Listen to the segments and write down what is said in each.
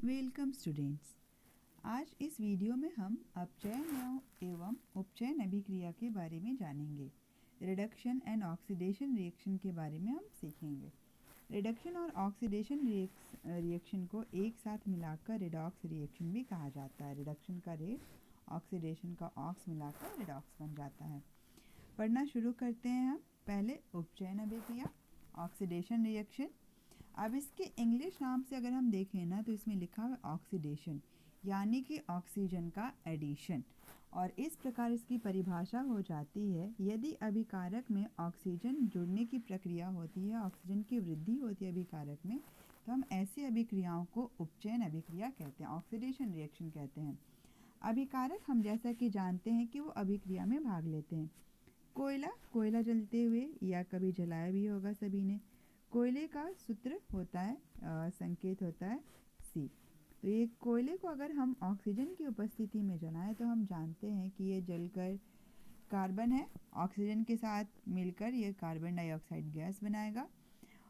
Welcome students. आज इस video में हम अपचयन एवं उपचयन अभिक्रिया के बारे में जानेंगे। रिडक्शन एंड ऑक्सीडेशन रिएक्शन के बारे में हम सीखेंगे। रिडक्शन और ऑक्सीडेशन रिएक्शन को एक साथ मिलाकर रिडॉक्स रिएक्शन भी कहा जाता है। रिडक्शन का रेड, ऑक्सीडेशन का ऑक्स मिलाकर रिडॉक्स बन जाता है। पढ़ना शुरू करते हैं हम। पहले उपचयन अभिक्रिया, ऑक्सीडेशन रिएक्शन। अब इसके इंग्लिश नाम से अगर हम देखें ना तो इसमें लिखा हुआ ऑक्सीडेशन, यानी कि ऑक्सीजन का एडिशन। और इस प्रकार इसकी परिभाषा हो जाती है, यदि अभिकारक में ऑक्सीजन जुड़ने की प्रक्रिया होती है, ऑक्सीजन की वृद्धि होती है अभिकारक में, तो हम ऐसी अभिक्रियाओं को उपचयन अभिक्रिया कहते हैं, ऑक्सीडेशन रिएक्शन कहते हैं। अभिकारक हम जैसा कि जानते हैं कि वो अभिक्रिया में भाग लेते हैं। कोयला जलते हुए या कभी जलाया भी होगा सभी ने। कोयले का सूत्र होता है, संकेत होता है C। तो ये कोयले को अगर हम ऑक्सीजन की उपस्थिति में जलाएं तो हम जानते हैं कि ये जलकर कार्बन है, ऑक्सीजन के साथ मिलकर ये कार्बन डाइऑक्साइड गैस बनाएगा।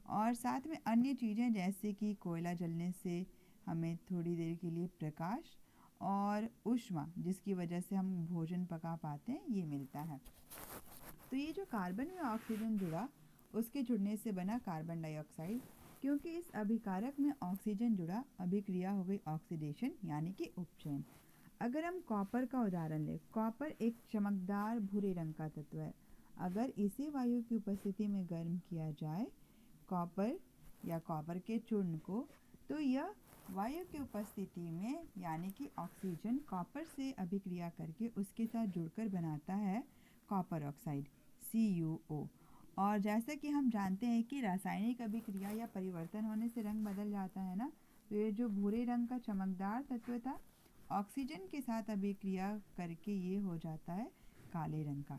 और साथ में अन्य चीज़ें जैसे कि कोयला जलने से हमें थोड़ी देर के लिए प्रकाश और ऊष्मा, जिसकी वजह से हम भोजन पका पाते हैं, ये मिलता है। तो ये जो कार्बन में ऑक्सीजन जुड़ा, उसके जुड़ने से बना कार्बन डाइऑक्साइड। क्योंकि इस अभिकारक में ऑक्सीजन जुड़ा, अभिक्रिया हो गई ऑक्सीडेशन यानी कि उपचयन। अगर हम कॉपर का उदाहरण लें, कॉपर एक चमकदार भूरे रंग का तत्व है। अगर इसे वायु की उपस्थिति में गर्म किया जाए, कॉपर या कॉपर के चूर्ण को, तो यह वायु की उपस्थिति में यानी कि ऑक्सीजन कॉपर से अभिक्रिया करके उसके साथ जुड़कर बनाता है कॉपर ऑक्साइड CuO। और जैसा कि हम जानते हैं कि रासायनिक अभिक्रिया या परिवर्तन होने से रंग बदल जाता है ना, तो ये जो भूरे रंग का चमकदार तत्व था, ऑक्सीजन के साथ अभिक्रिया करके ये हो जाता है काले रंग का।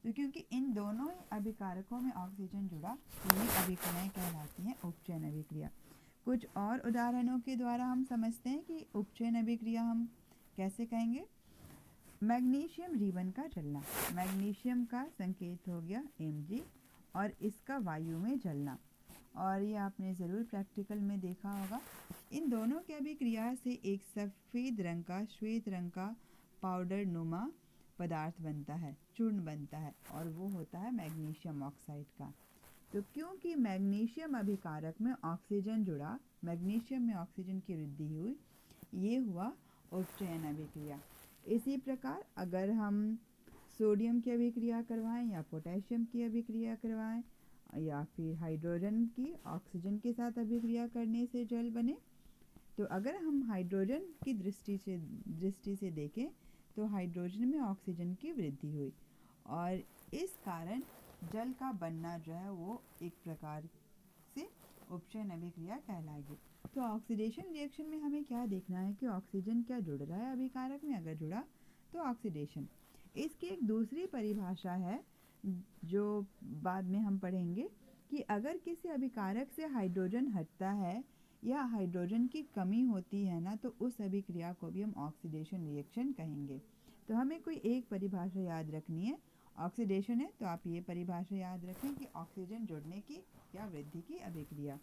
तो क्योंकि इन दोनों ही अभिकारकों में ऑक्सीजन जुड़ा, तो ये अभिक्रियाएं कहलाती हैं उपचयन अभिक्रिया। कुछ और उदाहरणों के द्वारा हम समझते हैं कि उपचयन अभिक्रिया हम कैसे कहेंगे। मैग्नीशियम रिबन का जलना, मैग्नीशियम का संकेत हो गया Mg और इसका वायु में जलना, और ये आपने ज़रूर प्रैक्टिकल में देखा होगा। इन दोनों की अभिक्रिया से एक सफ़ेद रंग का, श्वेत रंग का पाउडर नुमा पदार्थ बनता है, चूर्ण बनता है, और वो होता है मैग्नीशियम ऑक्साइड का। तो क्योंकि मैग्नीशियम अभिकारक में ऑक्सीजन जुड़ा, मैग्नीशियम में ऑक्सीजन की वृद्धि हुई, ये हुआ उपचयन अभिक्रिया। इसी प्रकार अगर हम सोडियम की अभिक्रिया करवाएं या पोटेशियम की अभिक्रिया करवाएं या फिर हाइड्रोजन की ऑक्सीजन के साथ अभिक्रिया करने से जल बने, तो अगर हम हाइड्रोजन की दृष्टि से देखें तो हाइड्रोजन में ऑक्सीजन की वृद्धि हुई, और इस कारण जल का बनना जो है वो एक प्रकार से उपचयन अभिक्रिया कहलाएगी। तो ऑक्सीडेशन रिएक्शन में हमें क्या देखना है कि ऑक्सीजन क्या जुड़ रहा है अभिकारक में, अगर जुड़ा तो ऑक्सीडेशन। इसकी एक दूसरी परिभाषा है जो बाद में हम पढ़ेंगे, कि अगर किसी अभिकारक से हाइड्रोजन हटता है या हाइड्रोजन की कमी होती है ना, तो उस अभिक्रिया को भी हम ऑक्सीडेशन रिएक्शन कहेंगे। तो हमें कोई एक परिभाषा याद रखनी है। ऑक्सीडेशन है तो आप ये परिभाषा याद रखें कि ऑक्सीजन जुड़ने की या वृद्धि की अभिक्रिया।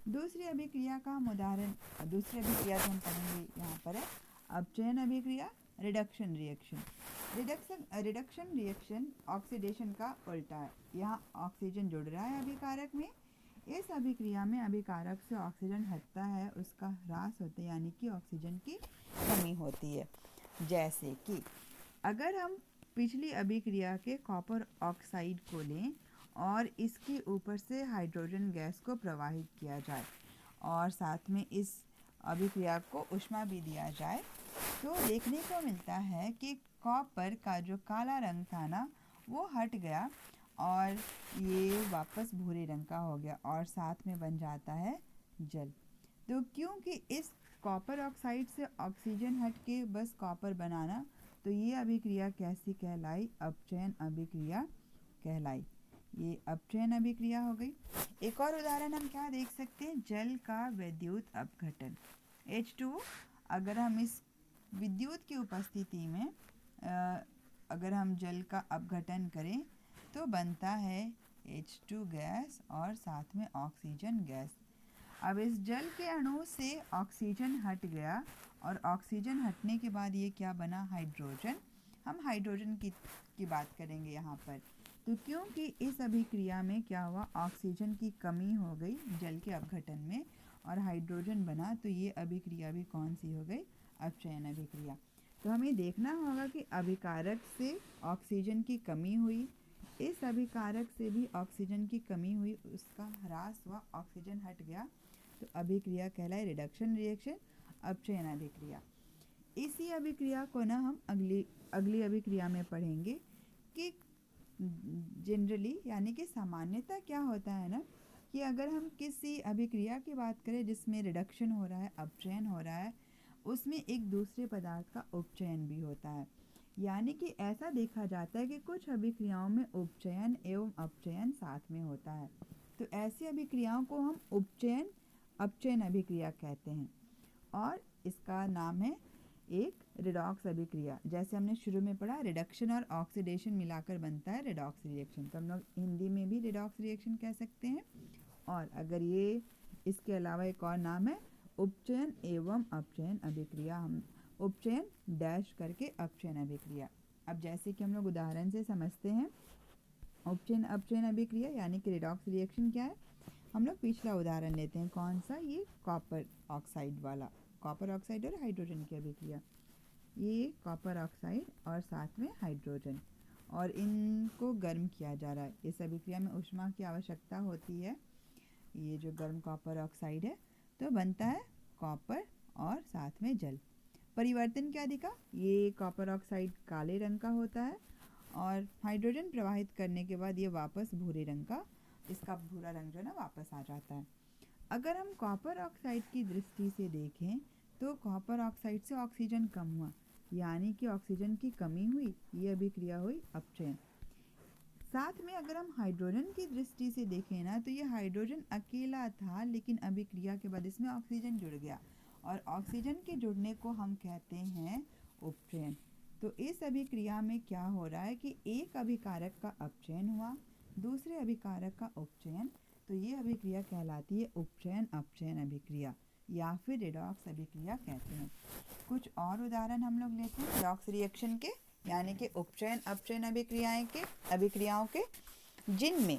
दूसरी अभिक्रिया का हम उदाहरण, दूसरी अभिक्रिया जो हम पढ़ेंगे यहाँ पर है अपचयन अभिक्रिया, reduction reaction. Reduction reaction oxidation का उल्टा है। यहाँ ऑक्सीजन जुड़ रहा है अभिकारक में, इस अभिक्रिया में अभिकारक से ऑक्सीजन हटता है, उसका ह्रास होता है, यानी कि ऑक्सीजन की कमी होती है। जैसे कि अगर हम पिछली अभिक्रिया के कॉपर ऑक्साइड को लें और इसके ऊपर से हाइड्रोजन गैस को प्रवाहित किया जाए और साथ में इस अभिक्रिया को ऊष्मा भी दिया जाए, तो देखने को मिलता है कि कॉपर का जो काला रंग था ना, वो हट गया और ये वापस भूरे रंग का हो गया और साथ में बन जाता है जल। तो क्योंकि इस कॉपर ऑक्साइड से ऑक्सीजन हट के बस कॉपर बनाना, तो ये अभिक्रिया कैसी कहलाई, अपचयन अभिक्रिया कहलाई। ये अपचयन अभिक्रिया हो गई। एक और उदाहरण हम क्या देख सकते हैं, जल का विद्युत अपघटन H2O। अगर हम इस विद्युत की उपस्थिति में अगर हम जल का अपघटन करें तो बनता है H2 गैस और साथ में ऑक्सीजन गैस। अब इस जल के अणु से ऑक्सीजन हट गया और ऑक्सीजन हटने के बाद ये क्या बना, हाइड्रोजन। हम हाइड्रोजन की बात करेंगे यहाँ पर। तो क्योंकि इस अभिक्रिया में क्या हुआ, ऑक्सीजन की कमी हो गई जल के अपघटन में और हाइड्रोजन बना, तो ये अभिक्रिया भी कौन सी हो गई, अपचयन अभिक्रिया। तो हमें देखना होगा कि अभिकारक से ऑक्सीजन की कमी हुई, इस अभिकारक से भी ऑक्सीजन की कमी हुई, उसका ह्रास हुआ, ऑक्सीजन हट गया, तो अभिक्रिया कहलाए रिडक्शन रिएक्शन, अपचयन अभिक्रिया। इसी अभिक्रिया को ना हम अगली अभिक्रिया में पढ़ेंगे कि जनरली यानी कि सामान्यतः क्या होता है ना, कि अगर हम किसी अभिक्रिया की बात करें जिसमें रिडक्शन हो रहा है, अपचयन हो रहा है, उसमें एक दूसरे पदार्थ का उपचयन भी होता है। यानी कि ऐसा देखा जाता है कि कुछ अभिक्रियाओं में उपचयन एवं अपचयन साथ में होता है। तो ऐसी अभिक्रियाओं को हम उपचयन अपचयन अभिक्रिया कहते हैं और इसका नाम है एक रिडॉक्स अभिक्रिया। जैसे हमने शुरू में पढ़ा, रिडक्शन और ऑक्सीडेशन मिलाकर बनता है रिडॉक्स रिएक्शन, तो हम लोग हिंदी में भी रिडॉक्स रिएक्शन कह सकते हैं। और अगर ये इसके अलावा एक और नाम है उपचयन एवं अपचयन अभिक्रिया, हम उपचयन डैश करके अपचयन अभिक्रिया। अब जैसे कि हम लोग उदाहरण से समझते हैं उपचयन अपचयन अभिक्रिया यानी कि रिडॉक्स रिएक्शन क्या है। हम लोग पिछला उदाहरण लेते हैं, कौन सा, ये कॉपर ऑक्साइड वाला, कॉपर ऑक्साइड और हाइड्रोजन की अभिक्रिया। ये कॉपर ऑक्साइड और साथ में हाइड्रोजन, और इनको गर्म किया जा रहा है। इस अभिक्रिया में ऊष्मा की आवश्यकता होती है। ये जो गर्म कॉपर ऑक्साइड है तो बनता है कॉपर और साथ में जल। परिवर्तन क्या दिखा, ये कॉपर ऑक्साइड काले रंग का होता है और हाइड्रोजन प्रवाहित करने के बाद ये वापस भूरे रंग का, इसका भूरा रंग जो है ना वापस आ जाता है। अगर हम कॉपर ऑक्साइड की दृष्टि से देखें तो कॉपर ऑक्साइड से ऑक्सीजन कम हुआ, यानी कि ऑक्सीजन की कमी हुई, ये अभिक्रिया हुई अपचयन। साथ में अगर हम हाइड्रोजन की दृष्टि से देखें ना, तो ये हाइड्रोजन अकेला था लेकिन अभिक्रिया के बाद इसमें ऑक्सीजन जुड़ गया और ऑक्सीजन के जुड़ने को हम कहते हैं उपचयन। तो इस अभिक्रिया में क्या हो रहा है कि एक अभिकारक का अपचयन हुआ, दूसरे अभिकारक का उपचयन, तो ये अभिक्रिया कहलाती है उपचयन अपचयन अभिक्रिया या फिर रिडॉक्स अभिक्रिया कहते हैं। कुछ और उदाहरण हम लोग लेते हैं रिडॉक्स रिएक्शन के, यानी कि उपचयन अपचयन अभिक्रियाओं के, जिनमें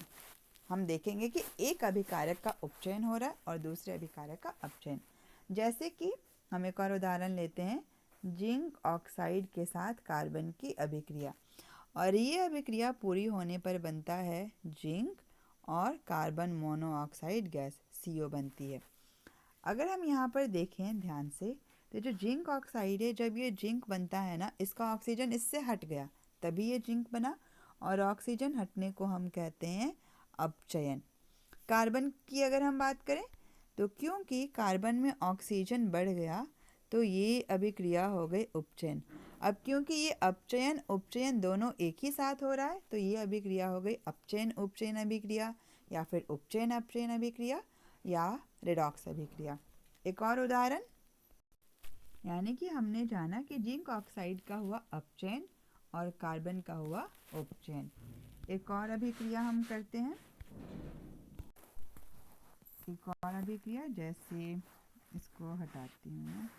हम देखेंगे कि एक अभिकारक का उपचयन हो रहा है और दूसरे अभिकारक का अपचयन। जैसे कि हम एक और उदाहरण लेते हैं, जिंक ऑक्साइड के साथ कार्बन की अभिक्रिया, और ये अभिक्रिया पूरी होने पर बनता है जिंक और कार्बन मोनोऑक्साइड गैस CO बनती है। अगर हम यहाँ पर देखें ध्यान से, तो जो जिंक ऑक्साइड है, जब ये जिंक बनता है ना, इसका ऑक्सीजन इससे हट गया तभी ये जिंक बना, और ऑक्सीजन हटने को हम कहते हैं अपचयन। कार्बन की अगर हम बात करें तो क्योंकि कार्बन में ऑक्सीजन बढ़ गया तो ये अभिक्रिया हो गई उपचयन। अब क्योंकि ये अपचयन उपचयन दोनों एक ही साथ हो रहा है तो ये अभिक्रिया हो गई अपचयन उपचयन अभिक्रिया या फिर उपचयन अपचयन अभिक्रिया या रिडॉक्स अभिक्रिया। एक और उदाहरण, यानी कि हमने जाना कि जिंक ऑक्साइड का हुआ अपचयन और कार्बन का हुआ उपचयन। एक और अभिक्रिया हम करते हैं, एक और अभिक्रिया, जैसे इसको हटाती हूँ मैं,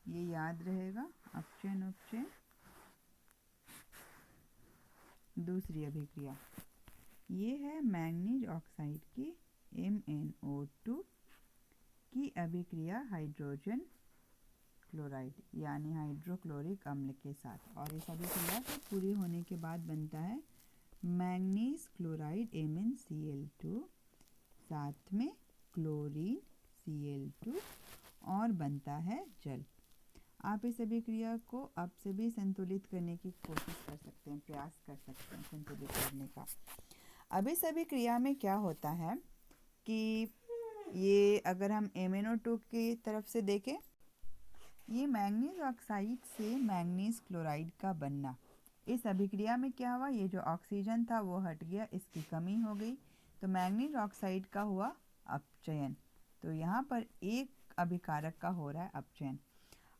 ये याद रहेगा, अपचयन उपचयन। दूसरी अभिक्रिया ये है मैंगनीज ऑक्साइड की MnO2 की अभिक्रिया हाइड्रोजन क्लोराइड यानी हाइड्रोक्लोरिक अम्ल के साथ, और इस अभिक्रिया के पूरी होने के बाद बनता है मैंगनीज क्लोराइड MnCl2 साथ में क्लोरीन Cl2 और बनता है जल। आप इस अभिक्रिया को अब से भी संतुलित करने की कोशिश कर सकते हैं, प्रयास कर सकते हैं संतुलित करने का। अब इस अभिक्रिया में क्या होता है कि ये अगर हम MnO2 की तरफ से देखें, ये मैंगनीज ऑक्साइड से मैंगनीज क्लोराइड का बनना, इस अभिक्रिया में क्या हुआ, ये जो ऑक्सीजन था वो हट गया, इसकी कमी हो गई, तो मैंगनीज ऑक्साइड का हुआ अपचयन। तो यहाँ पर एक अभिकारक का हो रहा है अपचयन।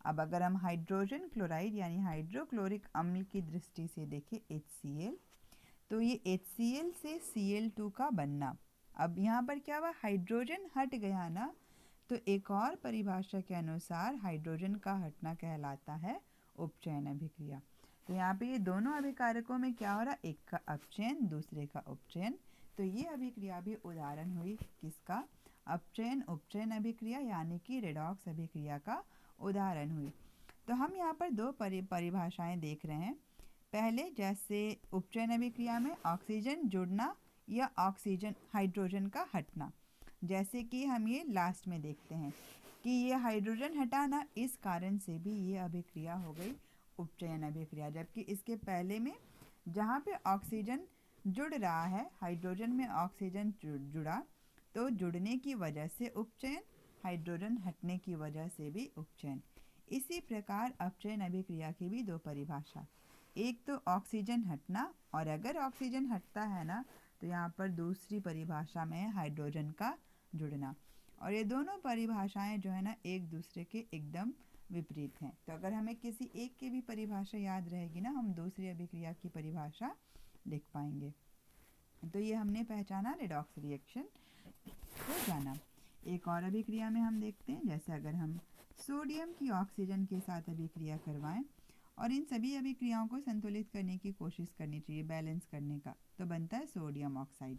अब अगर हम हाइड्रोजन क्लोराइड यानी हाइड्रोक्लोरिक अम्ल की दृष्टि से देखें HCl, तो ये HCl से Cl2 का बनना। अब यहाँ पर क्या हुआ, हाइड्रोजन हट गया ना, तो एक और परिभाषा के अनुसार हाइड्रोजन का हटना कहलाता है उपचयन अभिक्रिया। तो यहाँ पे ये दोनों अभिकारकों में क्या हो रहा है, एक का अपचयन दूसरे का उपचयन। तो ये अभिक्रिया भी उदाहरण हुई किसका, अपचयन उपचयन अभिक्रिया यानी कि रेडॉक्स अभिक्रिया का उदाहरण हुई। तो हम यहाँ पर दो परिभाषाएं देख रहे हैं। पहले जैसे उपचयन अभिक्रिया में ऑक्सीजन जुड़ना या ऑक्सीजन हाइड्रोजन का हटना, जैसे कि हम ये लास्ट में देखते हैं कि ये हाइड्रोजन हटाना, इस कारण से भी ये अभिक्रिया हो गई उपचयन अभिक्रिया। जबकि इसके पहले में जहाँ पे ऑक्सीजन जुड़ रहा है, हाइड्रोजन में ऑक्सीजन जुड़ा, तो जुड़ने की वजह से उपचयन, हाइड्रोजन हटने की वजह से भी उपचयन। इसी प्रकार अपचयन अभिक्रिया की भी दो परिभाषा, एक तो ऑक्सीजन हटना, और अगर ऑक्सीजन हटता है ना तो यहाँ पर दूसरी परिभाषा में है हाइड्रोजन का जुड़ना। और ये दोनों परिभाषाएं जो है ना एक दूसरे के एकदम विपरीत हैं। तो अगर हमें किसी एक की भी परिभाषा याद रहेगी ना, हम दूसरी अभिक्रिया की परिभाषा लिख पाएंगे। तो ये हमने पहचाना रेडॉक्स रिएक्शन को जाना। एक और अभिक्रिया में हम देखते हैं, जैसे अगर हम सोडियम की ऑक्सीजन के साथ अभिक्रिया करवाएं और इन सभी अभिक्रियाओं को संतुलित करने की कोशिश करनी चाहिए, बैलेंस करने का, तो बनता है सोडियम ऑक्साइड।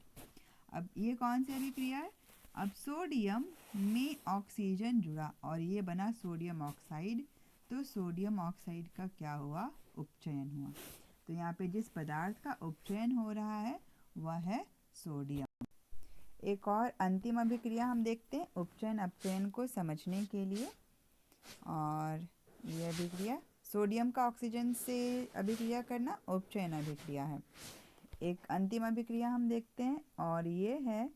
अब ये कौन सी अभिक्रिया है, अब सोडियम में ऑक्सीजन जुड़ा और ये बना सोडियम ऑक्साइड, तो सोडियम ऑक्साइड का क्या हुआ, उपचयन हुआ। तो यहाँ पे जिस पदार्थ का उपचयन हो रहा है वह है सोडियम। एक और अंतिम अभिक्रिया हम देखते हैं उपचयन अपचयन को समझने के लिए, और ये अभिक्रिया सोडियम का ऑक्सीजन से अभिक्रिया करना उपचयन अभिक्रिया है। एक अंतिम अभिक्रिया हम देखते हैं और ये है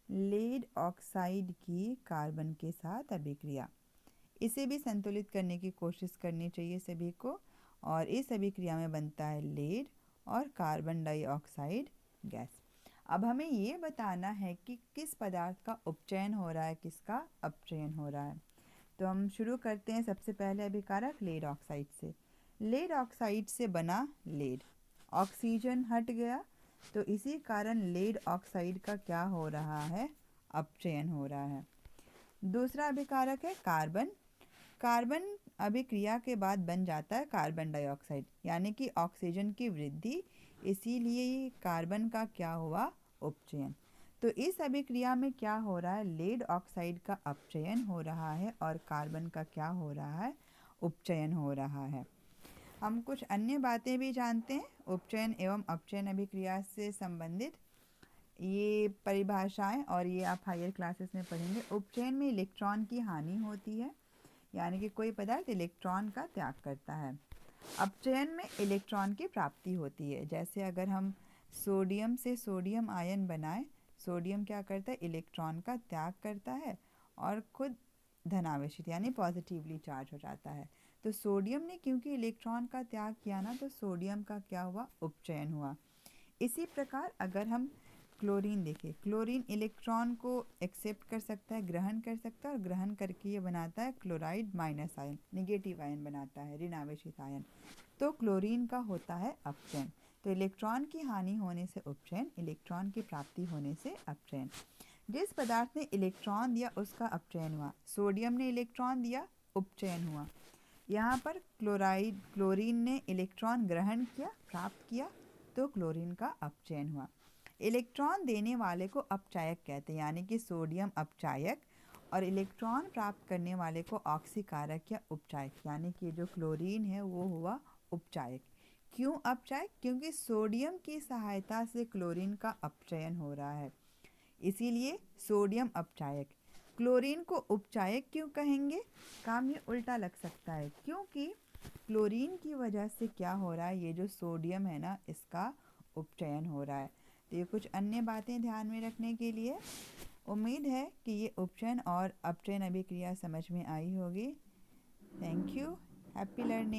लेड ऑक्साइड की कार्बन के साथ अभिक्रिया। इसे भी संतुलित करने की कोशिश करनी चाहिए सभी को, और इस अभिक्रिया में बनता है लेड और कार्बन डाइऑक्साइड गैस। अब हमें ये बताना है कि किस पदार्थ का उपचयन हो रहा है, किसका अपचयन हो रहा है। तो हम शुरू करते हैं सबसे पहले अभिकारक लेड ऑक्साइड से। लेड ऑक्साइड से बना लेड, ऑक्सीजन हट गया, तो इसी कारण लेड ऑक्साइड का क्या हो रहा है, अपचयन हो रहा है। दूसरा अभिकारक है कार्बन। कार्बन अभिक्रिया के बाद बन जाता है कार्बन डाइऑक्साइड, यानी कि ऑक्सीजन की वृद्धि, इसीलिए कार्बन का क्या हुआ, उपचयन। तो इस अभिक्रिया में क्या हो रहा है, लेड ऑक्साइड का अपचयन हो रहा है और कार्बन का क्या हो रहा है, उपचयन हो रहा है। हम कुछ अन्य बातें भी जानते हैं उपचयन एवं अपचयन अभिक्रिया से संबंधित, ये परिभाषाएं, और ये आप हायर क्लासेस में पढ़ेंगे। उपचयन में इलेक्ट्रॉन की हानि होती है, यानी कि कोई पदार्थ इलेक्ट्रॉन का त्याग करता है। अपचयन में इलेक्ट्रॉन की प्राप्ति होती है। जैसे अगर हम सोडियम से सोडियम आयन बनाएं, सोडियम क्या करता है, इलेक्ट्रॉन का त्याग करता है और खुद धनावेशित यानी पॉजिटिवली चार्ज हो जाता है। तो सोडियम ने क्योंकि इलेक्ट्रॉन का त्याग किया ना, तो सोडियम का क्या हुआ, उपचयन हुआ। इसी प्रकार अगर हम क्लोरीन देखें, क्लोरीन इलेक्ट्रॉन को एक्सेप्ट कर सकता है, ग्रहण कर सकता है, और ग्रहण करके ये बनाता है chloride minus ion, negative ion बनाता है, ऋणावेशित आयन। तो क्लोरीन का होता है अपचयन। तो इलेक्ट्रॉन की हानि होने से उपचयन, इलेक्ट्रॉन की प्राप्ति होने से अपचयन। जिस पदार्थ ने इलेक्ट्रॉन दिया उसका अपचयन हुआ। सोडियम ने इलेक्ट्रॉन दिया, उपचयन हुआ। यहाँ पर क्लोरीन ने इलेक्ट्रॉन ग्रहण किया, प्राप्त किया, तो क्लोरीन का अपचयन हुआ। इलेक्ट्रॉन देने वाले को अपचायक कहते हैं, यानी कि सोडियम अपचायक, और इलेक्ट्रॉन प्राप्त करने वाले को ऑक्सीकारक या उपचायक, यानी कि जो क्लोरीन है वो हुआ उपचायक। क्यों अपचायक, क्योंकि सोडियम की सहायता से क्लोरीन का अपचयन हो रहा है, इसीलिए सोडियम अपचायक। क्लोरीन को उपचायक क्यों कहेंगे, काम ये उल्टा लग सकता है, क्योंकि क्लोरीन की वजह से क्या हो रहा है, ये जो सोडियम है ना इसका उपचयन हो रहा है। तो ये कुछ अन्य बातें ध्यान में रखने के लिए। उम्मीद है कि ये उपचयन और अपचयन अभिक्रिया समझ में आई होगी। Thank you, happy learning.